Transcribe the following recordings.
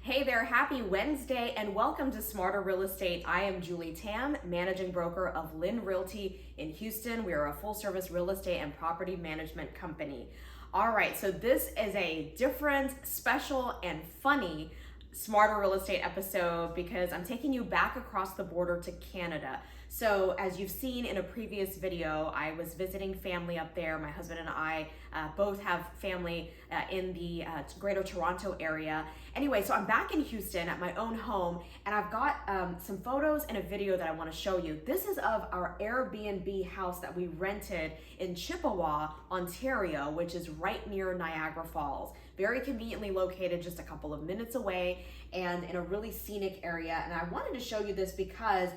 Hey there, happy Wednesday and welcome to Smarter Real Estate. I am Julie Tam, managing broker of LYN Realty in Houston. We are a full service real estate and property management company. All right, so this is a different, special, and funny Smarter Real Estate episode because I'm taking you back across the border to Canada. So as you've seen in a previous video, I was visiting family up there. My husband and I both have family in the greater Toronto area. Anyway, so I'm back in Houston at my own home, and I've got some photos and a video that I want to show you. This is of our Airbnb house that we rented in Chippewa, Ontario, which is right near Niagara Falls. Very conveniently located, just a couple of minutes away and in a really scenic area. And I wanted to show you this because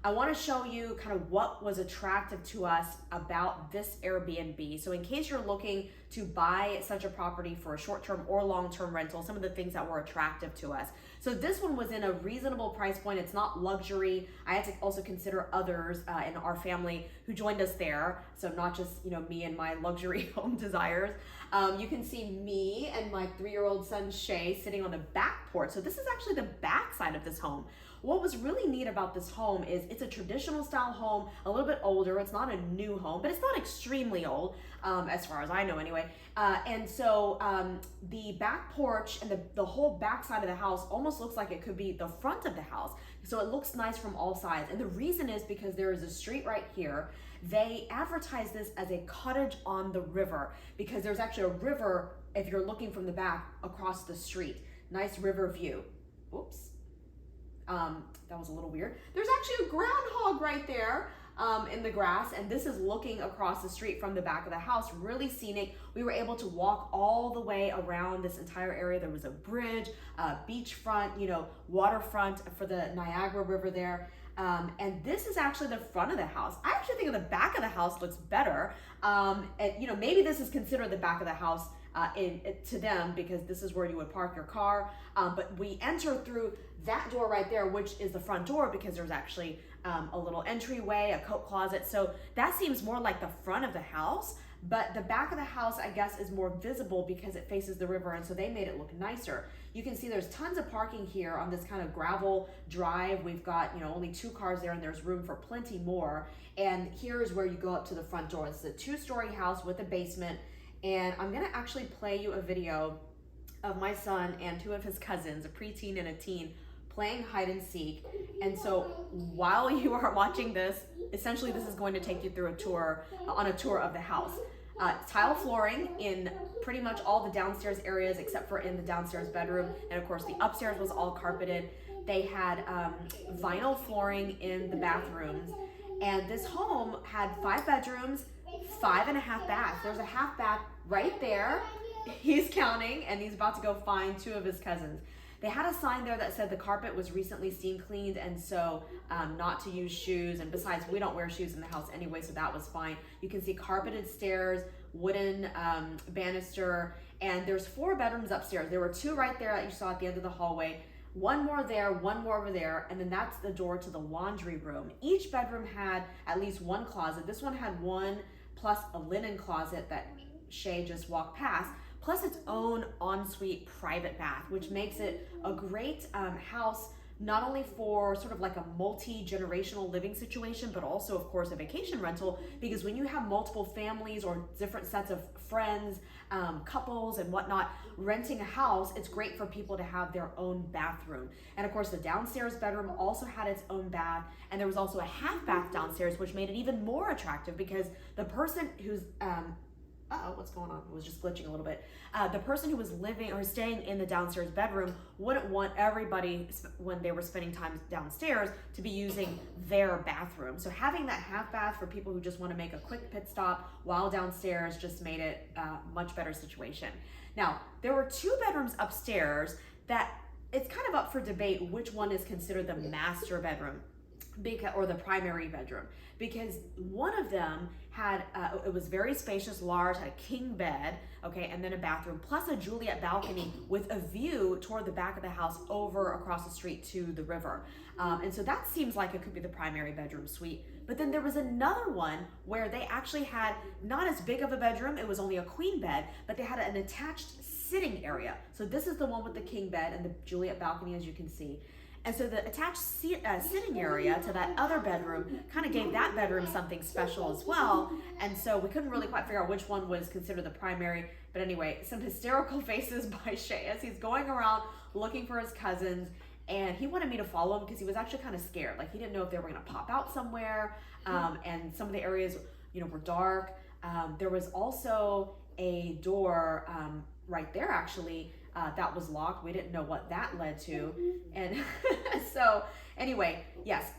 I want to show you kind of what was attractive to us about this Airbnb. So in case you're looking to buy such a property for a short-term or long-term rental, some of the things that were attractive to us. So this one was in a reasonable price point. It's not luxury. I had to also consider others in our family who joined us there. So not just, me and my luxury home desires. You can see me and my 3-year-old son Shay sitting on the back porch. So this is actually the back side of this home. What was really neat about this home is it's a traditional style home, a little bit older. It's not a new home, but it's not extremely old, as far as I know anyway. And so the back porch and the whole back side of the house almost looks like it could be the front of the house. So it looks nice from all sides. And the reason is because there is a street right here. They advertise this as a cottage on the river because there's actually a river if you're looking from the back across the street. Nice river view. Oops. That was a little weird. There's actually a groundhog right there in the grass, and this is looking across the street from the back of the house. Really scenic. We were able to walk all the way around this entire area. There was a bridge, beachfront, waterfront for the Niagara River there. And this is actually the front of the house. I actually think the back of the house looks better. And maybe this is considered the back of the house to them because this is where you would park your car. But we enter through that door right there, which is the front door because there's actually a little entryway, a coat closet. So that seems more like the front of the house. But the back of the house, I guess, is more visible because it faces the river, and so they made it look nicer. You can see there's tons of parking here on this kind of gravel drive. We've got, only 2 cars there, and there's room for plenty more. And here's where you go up to the front door. It's a 2-story house with a basement, and I'm gonna actually play you a video of my son and 2 of his cousins, a preteen and a teen, playing hide and seek. And so while you are watching this, essentially this is going to take you through a tour of the house. Tile flooring in pretty much all the downstairs areas except for in the downstairs bedroom, and of course the upstairs was all carpeted. They had vinyl flooring in the bathrooms, and this home had 5 bedrooms, 5.5 baths. There's a half bath right there. He's counting, and he's about to go find 2 of his cousins. They had a sign there that said the carpet was recently steam cleaned, and so not to use shoes. And besides, we don't wear shoes in the house anyway, so that was fine. You can see carpeted stairs, wooden banister, and there's 4 bedrooms upstairs. There were 2 right there that you saw at the end of the hallway. 1 more there, 1 more over there, and then that's the door to the laundry room. Each bedroom had at least 1 closet. This one had 1 plus a linen closet that Shay just walked past, plus its own ensuite private bath, which makes it a great house, not only for sort of like a multi-generational living situation, but also, of course, a vacation rental, because when you have multiple families or different sets of friends, couples and whatnot, renting a house, it's great for people to have their own bathroom. And of course, the downstairs bedroom also had its own bath, and there was also a half bath downstairs, which made it even more attractive because the person who's what's going on? It was just glitching a little bit. The person who was living or staying in the downstairs bedroom wouldn't want everybody, when they were spending time downstairs, to be using their bathroom. So having that half bath for people who just want to make a quick pit stop while downstairs just made it a much better situation. Now, there were 2 bedrooms upstairs that it's kind of up for debate which one is considered the master bedroom or the primary bedroom, because one of them had it was very spacious, large, had a king bed, okay, and then a bathroom plus a Juliet balcony with a view toward the back of the house over across the street to the river. And so that seems like it could be the primary bedroom suite. But then there was another one where they actually had not as big of a bedroom. It was only a queen bed, but they had an attached sitting area. So this is the one with the king bed and the Juliet balcony, as you can see. And so the attached sitting area to that other bedroom kind of gave that bedroom something special as well. And so we couldn't really quite figure out which one was considered the primary. But anyway, some hysterical faces by Shay as he's going around looking for his cousins. And he wanted me to follow him because he was actually kind of scared. Like he didn't know if they were going to pop out somewhere. And some of the areas, were dark. There was also a door right there actually that was locked. We didn't know what that led to. And so anyway, yes,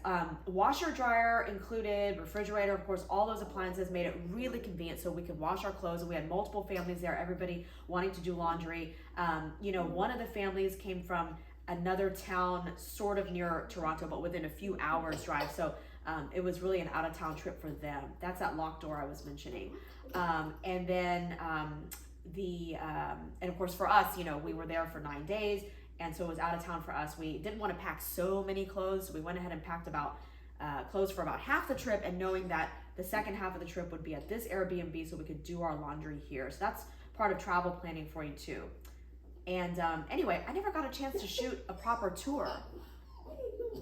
washer, dryer included, refrigerator, of course, all those appliances made it really convenient so we could wash our clothes. And we had multiple families there, everybody wanting to do laundry. One of the families came from another town sort of near Toronto, but within a few hours drive. So it was really an out-of-town trip for them. That's that locked door I was mentioning. And then and of course for us, we were there for 9 days, and so it was out of town for us. We didn't want to pack so many clothes, so we went ahead and packed about clothes for about half the trip, and knowing that the second half of the trip would be at this Airbnb so we could do our laundry here. So that's part of travel planning for you too. And anyway, I never got a chance to shoot a proper tour.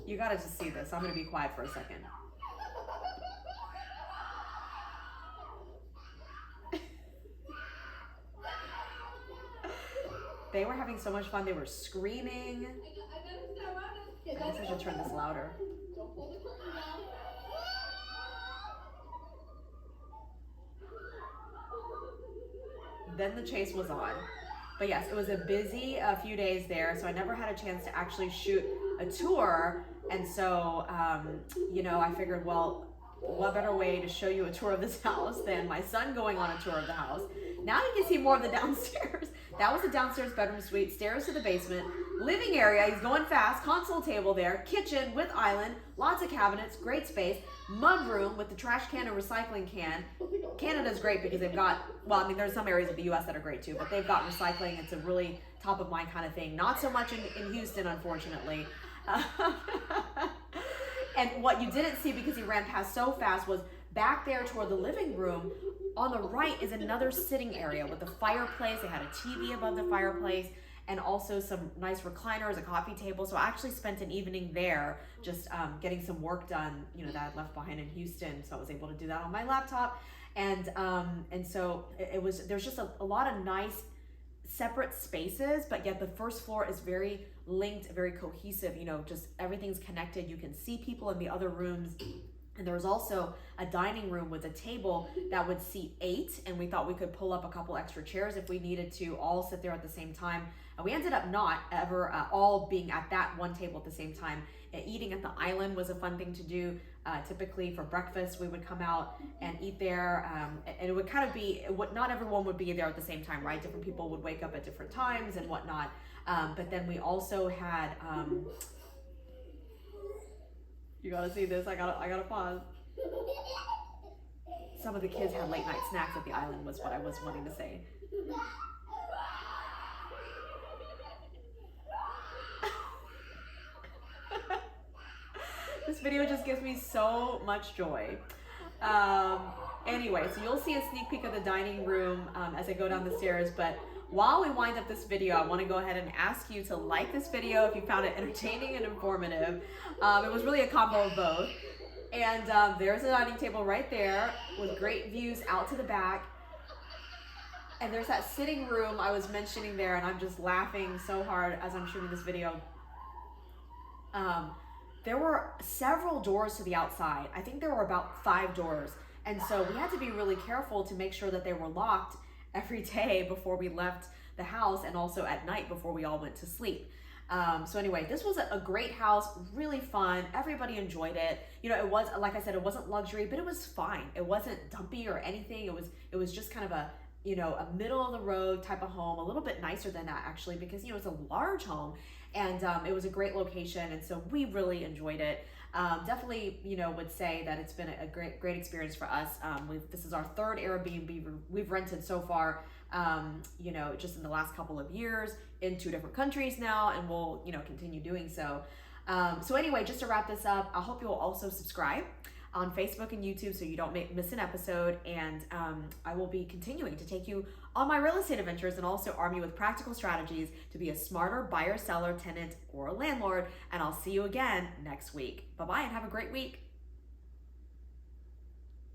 You gotta just see this. I'm gonna be quiet for a second. They were having so much fun. They were screaming. I guess I should turn this louder. Then the chase was on. But yes, it was a busy few days there, so I never had a chance to actually shoot a tour. And so, I figured, well, what better way to show you a tour of this house than my son going on a tour of the house. Now you can see more of the downstairs. That was the downstairs bedroom suite, stairs to the basement, living area, he's going fast, console table there, kitchen with island, lots of cabinets, great space, mud room with the trash can and recycling can. Canada's great because they've got, there's some areas of the US that are great too, but they've got recycling. It's a really top of mind kind of thing. Not so much in Houston, unfortunately. And what you didn't see because he ran past so fast was back there toward the living room. On the right is another sitting area with a fireplace. They had a TV above the fireplace and also some nice recliners, a coffee table. So I actually spent an evening there just getting some work done, that I'd left behind in Houston. So I was able to do that on my laptop. And so there's just a lot of nice separate spaces, but yet the first floor is very linked, very cohesive, just everything's connected. You can see people in the other rooms. And there was also a dining room with a table that would seat 8, and we thought we could pull up a couple extra chairs if we needed to all sit there at the same time. And we ended up not ever all being at that one table at the same time. Eating at the island was a fun thing to do. Typically for breakfast, we would come out and eat there. And it would kind of be, not everyone would be there at the same time, right? Different people would wake up at different times and whatnot. But then we also had, you gotta see this, I gotta pause. Some of the kids had late night snacks at the island was what I was wanting to say. This video just gives me so much joy. Anyway, so you'll see a sneak peek of the dining room as I go down the stairs, but while we wind up this video, I want to go ahead and ask you to like this video if you found it entertaining and informative. It was really a combo of both. And there's a dining table right there with great views out to the back. And there's that sitting room I was mentioning there, and I'm just laughing so hard as I'm shooting this video. There were several doors to the outside. I think there were about 5 doors. And so we had to be really careful to make sure that they were locked every day before we left the house, and also at night before we all went to sleep. So anyway, this was a great house, really fun. Everybody enjoyed it. It was, like I said, it wasn't luxury, but it was fine. It wasn't dumpy or anything. It was just kind of a middle of the road type of home, a little bit nicer than that actually, because it's a large home, and it was a great location, and so we really enjoyed it. Definitely, would say that it's been a great experience for us. This is our 3rd Airbnb we've rented so far, just in the last couple of years in 2 different countries now, and we'll, continue doing so. So anyway, just to wrap this up, I hope you'll also subscribe. on Facebook and YouTube so you don't miss an episode. And I will be continuing to take you on my real estate adventures and also arm you with practical strategies to be a smarter buyer, seller, tenant, or landlord. And I'll see you again next week. Bye-bye and have a great week.